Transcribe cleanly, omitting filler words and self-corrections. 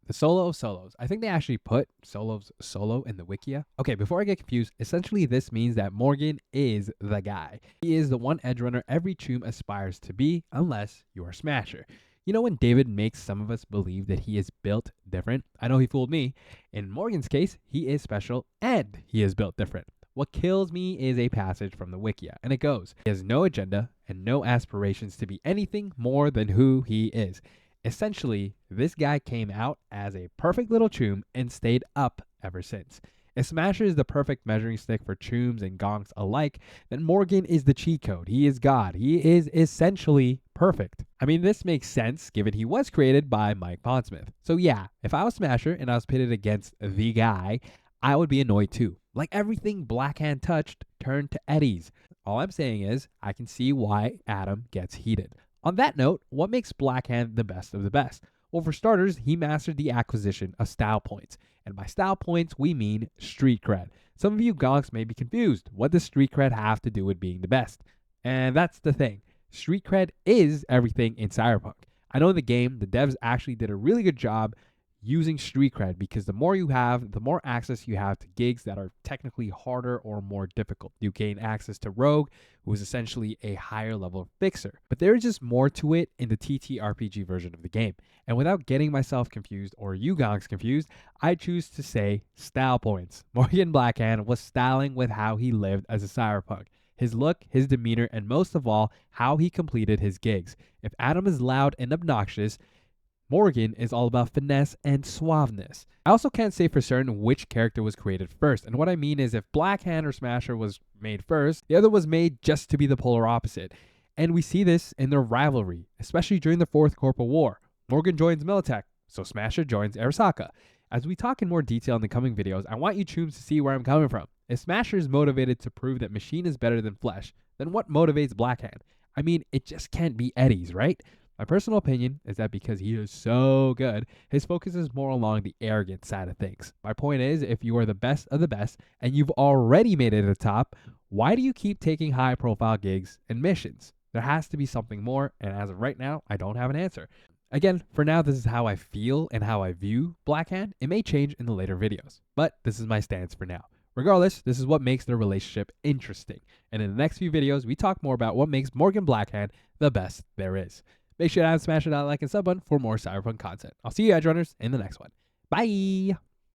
The solo of solos. I think they actually put solos solo in the wikia. Okay, before I get confused, essentially this means that Morgan is the guy. He is the one edge runner every Choom aspires to be, unless you're Smasher. You know when David makes some of us believe that he is built different? I know he fooled me. In Morgan's case, he is special and he is built different. What kills me is a passage from the Wikia, and it goes, he has no agenda and no aspirations to be anything more than who he is. Essentially, this guy came out as a perfect little Choom and stayed up ever since. If Smasher is the perfect measuring stick for Chooms and Gonks alike, then Morgan is the cheat code. He is God. He is essentially perfect. I mean, this makes sense given he was created by Mike Pondsmith. So yeah, if I was Smasher and I was pitted against the guy, I would be annoyed too. Like everything Blackhand touched turned to eddies. All I'm saying is I can see why Adam gets heated. On that note, what makes Blackhand the best of the best? Well, for starters, he mastered the acquisition of style points. And by style points, we mean street cred. Some of you gonks may be confused. What does street cred have to do with being the best? And that's the thing. Street cred is everything in Cyberpunk. I know in the game, the devs actually did a really good job using street cred because the more you have, the more access you have to gigs that are technically harder or more difficult. You gain access to Rogue, who is essentially a higher level fixer. But there is just more to it in the TTRPG version of the game. And without getting myself confused or you gonks confused, I choose to say style points. Morgan Blackhand was styling with how he lived as a cyberpunk. His look, his demeanor, and most of all, how he completed his gigs. If Adam is loud and obnoxious, Morgan is all about finesse and suaveness. I also can't say for certain which character was created first, and what I mean is if Blackhand or Smasher was made first, the other was made just to be the polar opposite. And we see this in their rivalry, especially during the Fourth Corporal War. Morgan joins Militech, so Smasher joins Arasaka. As we talk in more detail in the coming videos, I want you Chooms to see where I'm coming from. If Smasher is motivated to prove that machine is better than flesh, then what motivates Blackhand? I mean, it just can't be Eddie's, right? My personal opinion is that because he is so good, his focus is more along the arrogant side of things. My point is, if you are the best of the best and you've already made it to the top, why do you keep taking high profile gigs and missions? There has to be something more, and as of right now, I don't have an answer. Again, for now, this is how I feel and how I view Blackhand. It may change in the later videos, but this is my stance for now. Regardless, this is what makes their relationship interesting. And in the next few videos, we talk more about what makes Morgan Blackhand the best there is. Make sure to smash that like and sub button for more Cyberpunk content. I'll see you edge runners in the next one. Bye!